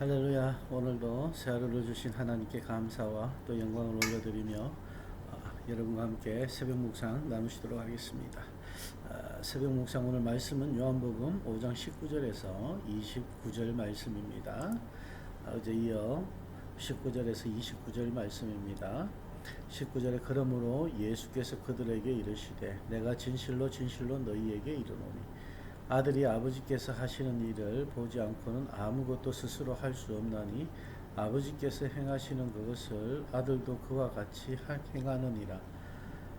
할렐루야. 오늘도 새 하루를 주신 하나님께 감사와 또 영광을 올려드리며 여러분과 함께 새벽 묵상 나누시도록 하겠습니다. 새벽 묵상 오늘 말씀은 요한복음 5장 19절에서 29절 말씀입니다. 어제 이어 19절에서 29절 말씀입니다. 19절에 그러므로 예수께서 그들에게 이르시되 내가 진실로 진실로 너희에게 이르노니 아들이 아버지께서 하시는 일을 보지 않고는 아무것도 스스로 할 수 없나니 아버지께서 행하시는 그것을 아들도 그와 같이 행하느니라.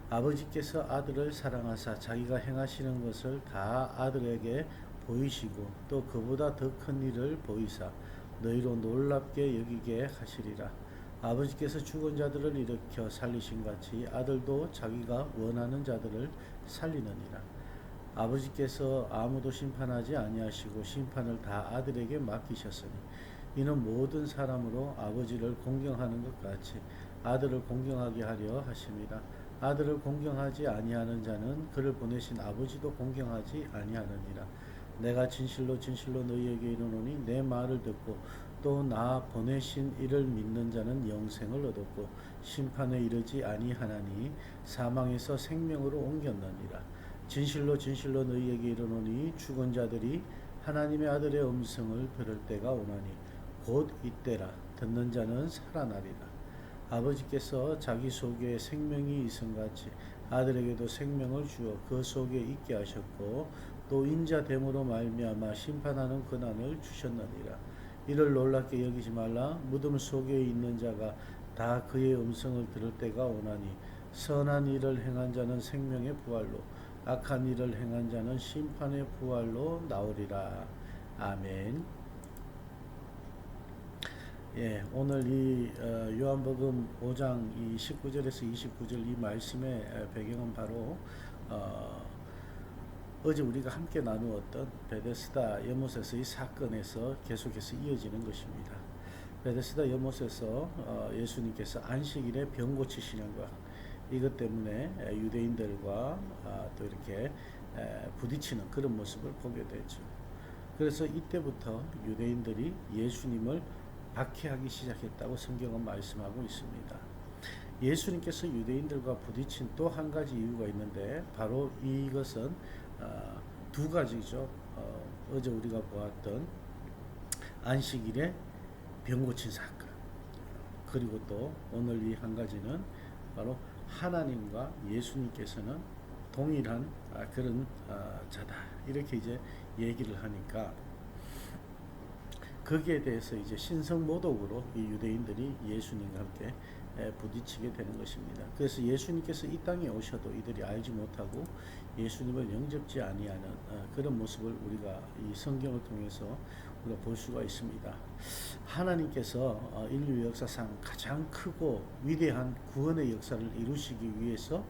아버지께서 아들을 사랑하사 자기가 행하시는 것을 다 아들에게 보이시고 또 그보다 더 큰 일을 보이사 너희로 놀랍게 여기게 하시리라. 아버지께서 죽은 자들을 일으켜 살리신 같이 아들도 자기가 원하는 자들을 살리느니라. 아버지께서 아무도 심판하지 아니하시고 심판을 다 아들에게 맡기셨으니 이는 모든 사람으로 아버지를 공경하는 것 같이 아들을 공경하게 하려 하심이라. 아들을 공경하지 아니하는 자는 그를 보내신 아버지도 공경하지 아니하느니라. 내가 진실로 진실로 너희에게 이르노니 내 말을 듣고 또 나 보내신 이를 믿는 자는 영생을 얻었고 심판에 이르지 아니하나니 사망에서 생명으로 옮겼느니라. 진실로 진실로 너희에게 이르노니 죽은 자들이 하나님의 아들의 음성을 들을 때가 오나니 곧 이때라. 듣는 자는 살아나리라. 아버지께서 자기 속에 생명이 있음같이 아들에게도 생명을 주어 그 속에 있게 하셨고 또 인자됨으로 말미암아 심판하는 권한을 주셨느니라. 이를 놀랍게 여기지 말라. 무덤 속에 있는 자가 다 그의 음성을 들을 때가 오나니 선한 일을 행한 자는 생명의 부활로 악한 일을 행한 자는 심판의 부활로 나오리라. 아멘. 예, 오늘 이 요한복음 5장 이 19절에서 29절 이 말씀의 배경은 바로 어제 우리가 함께 나누었던 베데스다 연못에서의 사건에서 계속해서 이어지는 것입니다. 베데스다 연못에서 예수님께서 안식일에 병 고치시는 것, 이것 때문에 유대인들과 또 이렇게 부딪히는 그런 모습을 보게 되죠. 그래서 이때부터 유대인들이 예수님을 박해하기 시작했다고 성경은 말씀하고 있습니다. 예수님께서 유대인들과 부딪힌 또 한 가지 이유가 있는데 바로 이것은 두 가지죠. 어제 우리가 보았던 안식일에 병 고친 사건, 그리고 또 오늘 이 한 가지는 바로 하나님과 예수님께서는 동일한 그런 자다, 이렇게 이제 얘기를 하니까 거기에 대해서 이제 신성모독으로 이 유대인들이 예수님과 함께 부딪히게 되는 것입니다. 그래서 예수님께서 이 땅에 오셔도 이들이 알지 못하고 예수님을 영접지 아니하는 그런 모습을 우리가 이 성경을 통해서 우리가 볼 수가 있습니다. 하나님께서 인류 역사상 가장 크고 위대한 구원의 역사를 이루시기 위해서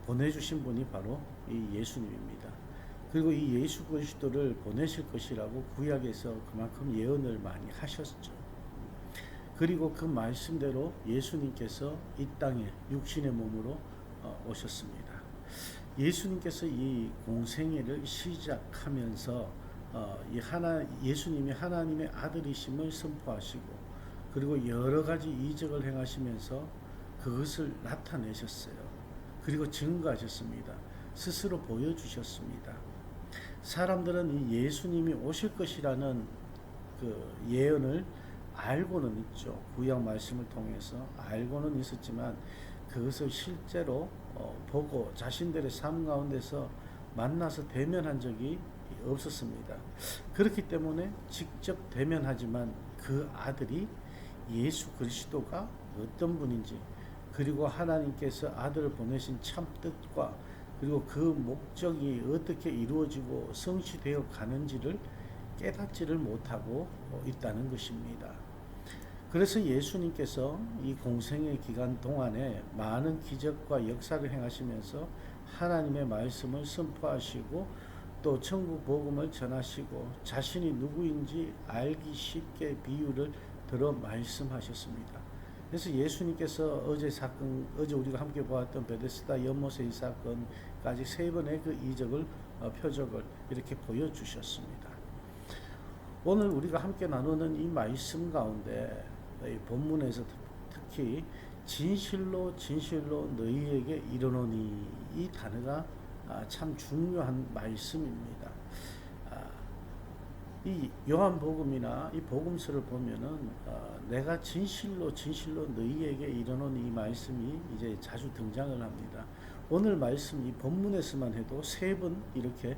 보내주신 분이 바로 이 예수님입니다. 그리고 이 예수 그리스도를 보내실 것이라고 구약에서 그만큼 예언을 많이 하셨죠. 그리고 그 말씀대로 예수님께서 이 땅에 육신의 몸으로 오셨습니다. 예수님께서 이 공생애를 시작하면서 예수님이 하나님의 아들이심을 선포하시고 그리고 여러 가지 이적을 행하시면서 그것을 나타내셨어요. 그리고 증거하셨습니다. 스스로 보여주셨습니다. 사람들은 이 예수님이 오실 것이라는 그 예언을 알고는 있죠. 구약 말씀을 통해서 알고는 있었지만 그것을 실제로 보고 자신들의 삶 가운데서 만나서 대면한 적이 없었습니다. 그렇기 때문에 직접 대면하지만 그 아들이 예수 그리스도가 어떤 분인지, 그리고 하나님께서 아들을 보내신 참 뜻과 그리고 그 목적이 어떻게 이루어지고 성취되어 가는지를 깨닫지를 못하고 있다는 것입니다. 그래서 예수님께서 이 공생의 기간 동안에 많은 기적과 역사를 행하시면서 하나님의 말씀을 선포하시고 또 천국 복음을 전하시고 자신이 누구인지 알기 쉽게 비유를 들어 말씀하셨습니다. 그래서 예수님께서 어제 우리가 함께 보았던 베데스다 연못의 이 사건까지 세 번의 그 이적을 표적을 이렇게 보여주셨습니다. 오늘 우리가 함께 나누는 이 말씀 가운데 이 본문에서 특히 진실로 진실로 너희에게 이르노니 이 단어가 참 중요한 말씀입니다. 이 요한복음이나 이 복음서를 보면은 내가 진실로 진실로 너희에게 이르노니 이 말씀이 이제 자주 등장을 합니다. 오늘 말씀 이 본문에서만 해도 3번 이렇게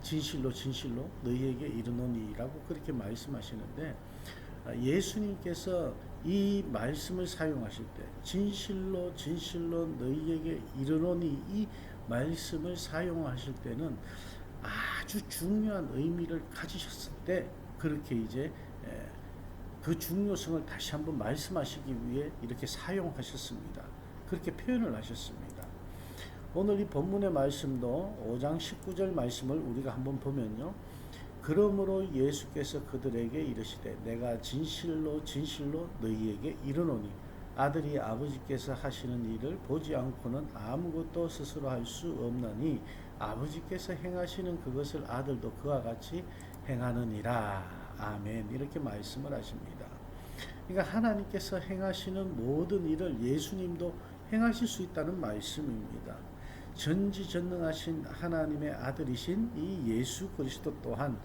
진실로 진실로 너희에게 이르노니라고 그렇게 말씀하시는데 예수님께서 이 말씀을 사용하실 때 진실로 진실로 너희에게 이르노니 이 말씀을 사용하실 때는 아주 중요한 의미를 가지셨을 때 그렇게 이제 그 중요성을 다시 한번 말씀하시기 위해 이렇게 사용하셨습니다. 그렇게 표현을 하셨습니다. 오늘 이 본문의 말씀도 5장 19절 말씀을 우리가 한번 보면요. 그러므로 예수께서 그들에게 이르시되 내가 진실로 진실로 너희에게 이르노니 아들이 아버지께서 하시는 일을 보지 않고는 아무것도 스스로 할 수 없나니 아버지께서 행하시는 그것을 아들도 그와 같이 행하느니라. 아멘. 이렇게 말씀을 하십니다. 그러니까 하나님께서 행하시는 모든 일을 예수님도 행하실 수 있다는 말씀입니다. 전지전능하신 하나님의 아들이신 이 예수 그리스도 또한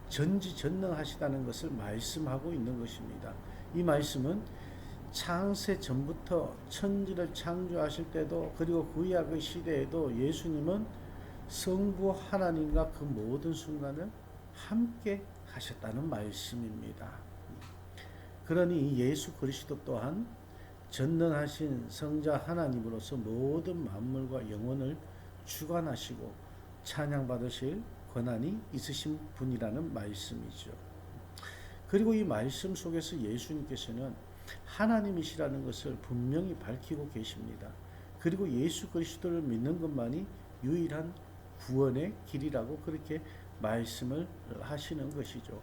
전지전능하시다는 것을 말씀하고 있는 것입니다. 이 말씀은 창세 전부터 천지를 창조하실 때도 그리고 구약의 시대에도 예수님은 성부 하나님과 그 모든 순간을 함께 하셨다는 말씀입니다. 그러니 예수 그리스도 또한 전능하신 성자 하나님으로서 모든 만물과 영혼을 주관하시고 찬양받으실 권한이 있으신 분이라는 말씀이죠. 그리고 이 말씀 속에서 예수님께서는 하나님이시라는 것을 분명히 밝히고 계십니다. 그리고 예수 그리스도를 믿는 것만이 유일한 구원의 길이라고 그렇게 말씀을 하시는 것이죠.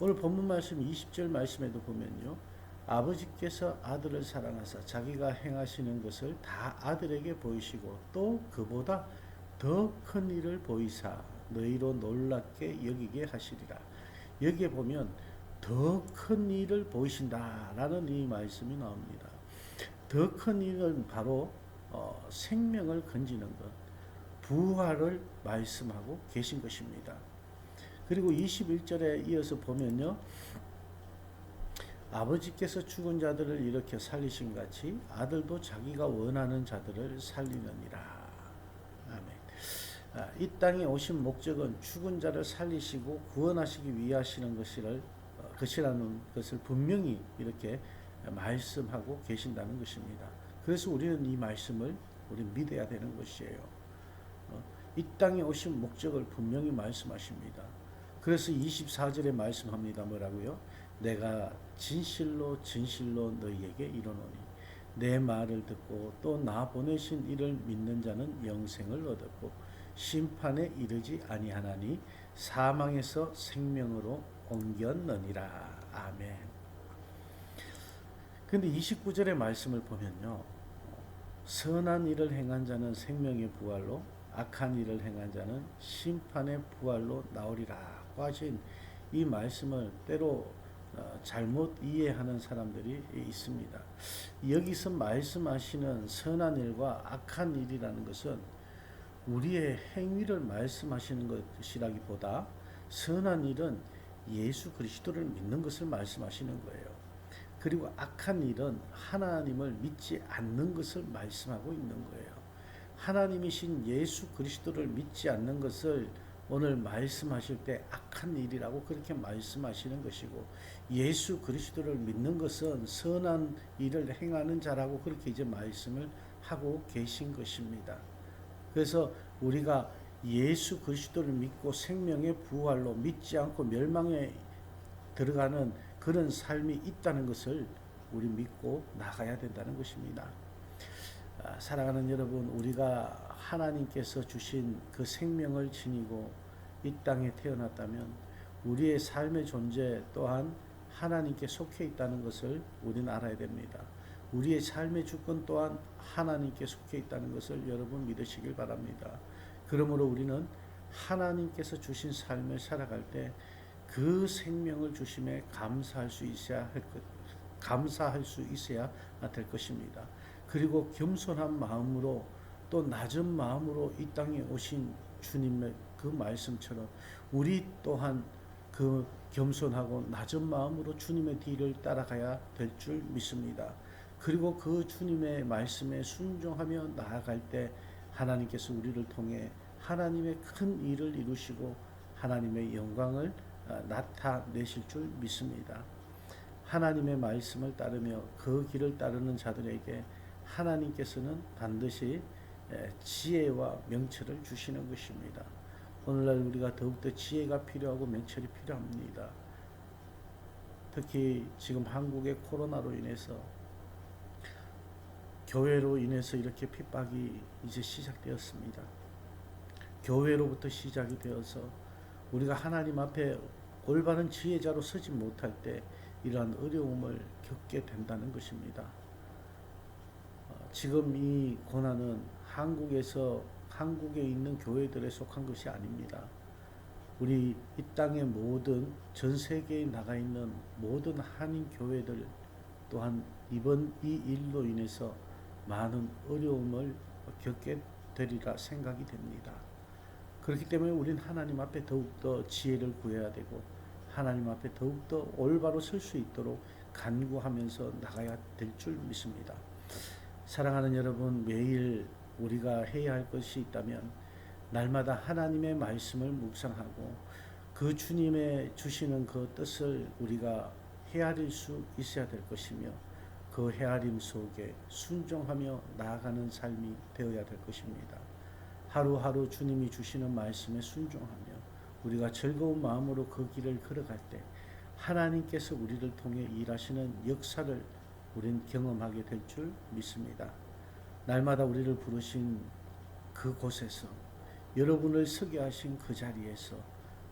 오늘 본문 말씀 20절 말씀에도 보면요. 아버지께서 아들을 사랑하사 자기가 행하시는 것을 다 아들에게 보이시고 또 그보다 더 큰 일을 보이사 너희로 놀랍게 여기게 하시리라. 여기에 보면 더 큰 일을 보이신다라는 이 말씀이 나옵니다. 더 큰 일은 바로 생명을 건지는 것, 부활을 말씀하고 계신 것입니다. 그리고 21절에 이어서 보면요. 아버지께서 죽은 자들을 일으켜 살리신 같이 아들도 자기가 원하는 자들을 살리느니라. 아멘. 이 땅에 오신 목적은 죽은 자를 살리시고 구원하시기 위하시는 것이라는 것을 분명히 이렇게 말씀하고 계신다는 것입니다. 그래서 우리는 이 말씀을 믿어야 되는 것이에요. 이 땅에 오신 목적을 분명히 말씀하십니다. 그래서 24절에 말씀합니다. 뭐라고요? 내가 진실로 진실로 너희에게 이르노니 내 말을 듣고 또 나 보내신 이를 믿는 자는 영생을 얻었고 심판에 이르지 아니하나니 사망에서 생명으로 옮겼느니라. 아멘. 근데 29절의 말씀을 보면요. 선한 일을 행한 자는 생명의 부활로 악한 일을 행한 자는 심판의 부활로 나오리라고 하신 이 말씀을 때로 잘못 이해하는 사람들이 있습니다. 여기서 말씀하시는 선한 일과 악한 일이라는 것은 우리의 행위를 말씀하시는 것이라기보다 선한 일은 예수 그리스도를 믿는 것을 말씀하시는 거예요. 그리고 악한 일은 하나님을 믿지 않는 것을 말씀하고 있는 거예요. 하나님이신 예수 그리스도를 믿지 않는 것을 오늘 말씀하실 때 악한 일이라고 그렇게 말씀하시는 것이고 예수 그리스도를 믿는 것은 선한 일을 행하는 자라고 그렇게 이제 말씀을 하고 계신 것입니다. 그래서 우리가 예수 그리스도를 믿고 생명의 부활로 믿지 않고 멸망에 들어가는 그런 삶이 있다는 것을 우리 믿고 나가야 된다는 것입니다. 사랑하는 여러분, 우리가 하나님께서 주신 그 생명을 지니고 이 땅에 태어났다면 우리의 삶의 존재 또한 하나님께 속해 있다는 것을 우리는 알아야 됩니다. 우리의 삶의 주권 또한 하나님께 속해 있다는 것을 여러분 믿으시길 바랍니다. 그러므로 우리는 하나님께서 주신 삶을 살아갈 때 그 생명을 주심에 감사할 수 있어야 될 것입니다. 그리고 겸손한 마음으로 또 낮은 마음으로 이 땅에 오신 주님의 그 말씀처럼 우리 또한 그 겸손하고 낮은 마음으로 주님의 뒤를 따라가야 될 줄 믿습니다. 그리고 그 주님의 말씀에 순종하며 나아갈 때 하나님께서 우리를 통해 하나님의 큰 일을 이루시고 하나님의 영광을 나타내실 줄 믿습니다. 하나님의 말씀을 따르며 그 길을 따르는 자들에게 하나님께서는 반드시 지혜와 명철을 주시는 것입니다. 오늘날 우리가 더욱더 지혜가 필요하고 명철이 필요합니다. 특히 지금 한국의 코로나로 인해서 교회로 인해서 이렇게 핍박이 이제 시작되었습니다. 교회로부터 시작이 되어서 우리가 하나님 앞에 올바른 지혜자로 서지 못할 때 이러한 어려움을 겪게 된다는 것입니다. 지금 이 고난은 한국에 있는 교회들에 속한 것이 아닙니다. 우리 이 땅의 모든 전 세계에 나가 있는 모든 한인 교회들 또한 이번 이 일로 인해서 많은 어려움을 겪게 되리라 생각이 됩니다. 그렇기 때문에 우리는 하나님 앞에 더욱더 지혜를 구해야 되고 하나님 앞에 더욱더 올바로 설 수 있도록 간구하면서 나가야 될 줄 믿습니다. 사랑하는 여러분, 매일 우리가 해야 할 것이 있다면 날마다 하나님의 말씀을 묵상하고 그 주님의 주시는 그 뜻을 우리가 헤아릴 수 있어야 될 것이며 그 헤아림 속에 순종하며 나아가는 삶이 되어야 될 것입니다. 하루하루 주님이 주시는 말씀에 순종하며 우리가 즐거운 마음으로 그 길을 걸어갈 때 하나님께서 우리를 통해 일하시는 역사를 우린 경험하게 될 줄 믿습니다. 날마다 우리를 부르신 그곳에서 여러분을 서게 하신 그 자리에서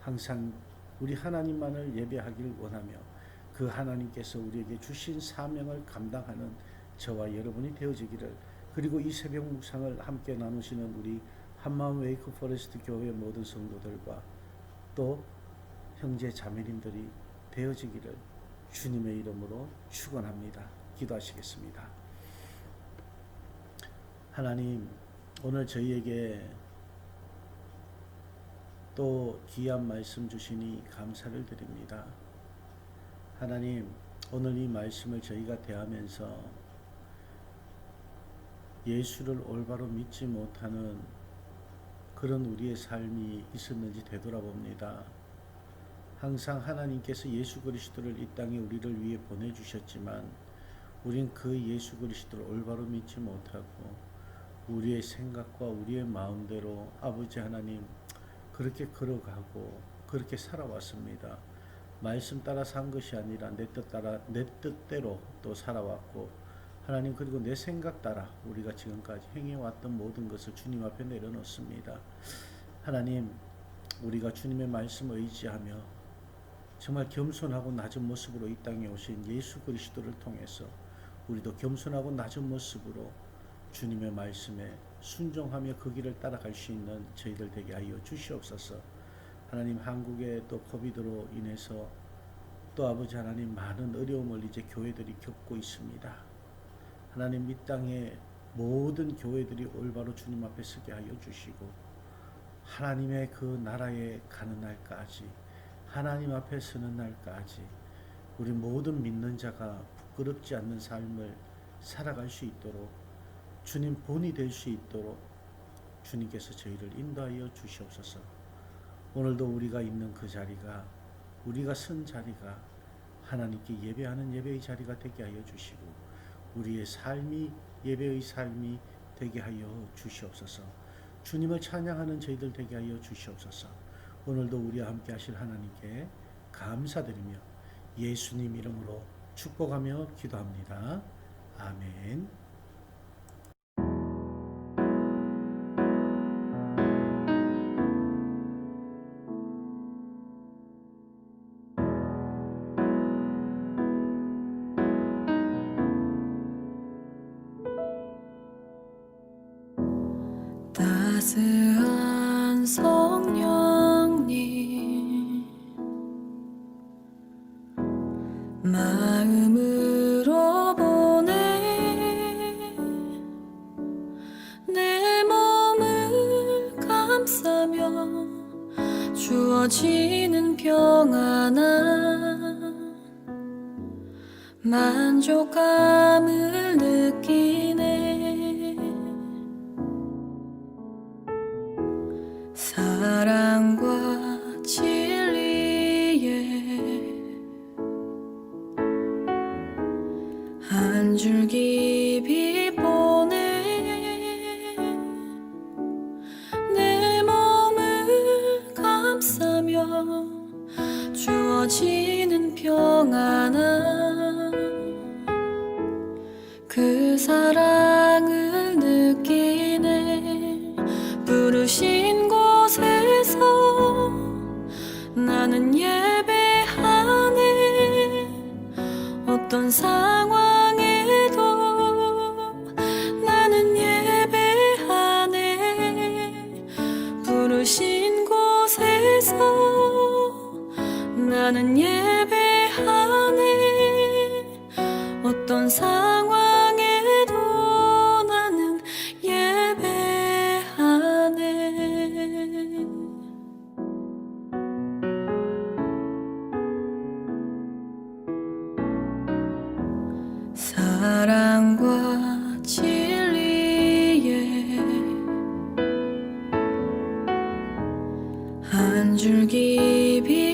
항상 우리 하나님만을 예배하기를 원하며 그 하나님께서 우리에게 주신 사명을 감당하는 저와 여러분이 되어지기를, 그리고 이 새벽 묵상을 함께 나누시는 우리 한마음 웨이크 포레스트 교회 모든 성도들과 또 형제 자매님들이 되어지기를 주님의 이름으로 축원합니다. 기도하시겠습니다. 하나님, 오늘 저희에게 또 귀한 말씀 주시니 감사를 드립니다. 하나님, 오늘 이 말씀을 저희가 대하면서 예수를 올바로 믿지 못하는 그런 우리의 삶이 있었는지 되돌아봅니다. 항상 하나님께서 예수 그리스도를 이 땅에 우리를 위해 보내주셨지만 우린 그 예수 그리스도를 올바로 믿지 못하고 우리의 생각과 우리의 마음대로 아버지 하나님 그렇게 걸어가고 그렇게 살아왔습니다. 말씀 따라 산 것이 아니라 내 뜻대로 또 살아왔고, 하나님, 그리고 내 생각 따라 우리가 지금까지 행해왔던 모든 것을 주님 앞에 내려놓습니다. 하나님, 우리가 주님의 말씀을 의지하며 정말 겸손하고 낮은 모습으로 이 땅에 오신 예수 그리스도를 통해서 우리도 겸손하고 낮은 모습으로 주님의 말씀에 순종하며 그 길을 따라갈 수 있는 저희들 되게 하여 주시옵소서. 하나님, 한국의 또 코비드로 인해서 또 아버지 하나님 많은 어려움을 이제 교회들이 겪고 있습니다. 하나님, 이 땅의 모든 교회들이 올바로 주님 앞에 서게 하여 주시고 하나님의 그 나라에 가는 날까지, 하나님 앞에 서는 날까지 우리 모든 믿는 자가 부끄럽지 않는 삶을 살아갈 수 있도록, 주님 본이 될 수 있도록 주님께서 저희를 인도하여 주시옵소서. 오늘도 우리가 있는 그 자리가, 우리가 선 자리가 하나님께 예배하는 예배의 자리가 되게 하여 주시고 우리의 삶이 예배의 삶이 되게 하여 주시옵소서. 주님을 찬양하는 저희들 되게 하여 주시옵소서. 오늘도 우리와 함께 하실 하나님께 감사드리며 예수님 이름으로 축복하며 기도합니다. 아멘. 따스한 성령님 주어지는 평안한 만족감을 느끼네. 사랑과 진리에 한 줄기 빛 보내 내 몸을 감싸며 주어지는 평안한 그 사랑을 느끼네. 부르신 곳에서 나는 예배하네. 어떤 상황에도 나는 예배하네. 부르신 곳에서 나는 예배하네. 어떤 상황에도 나는 예배하네. 사랑과 진리에 한 줄기 빛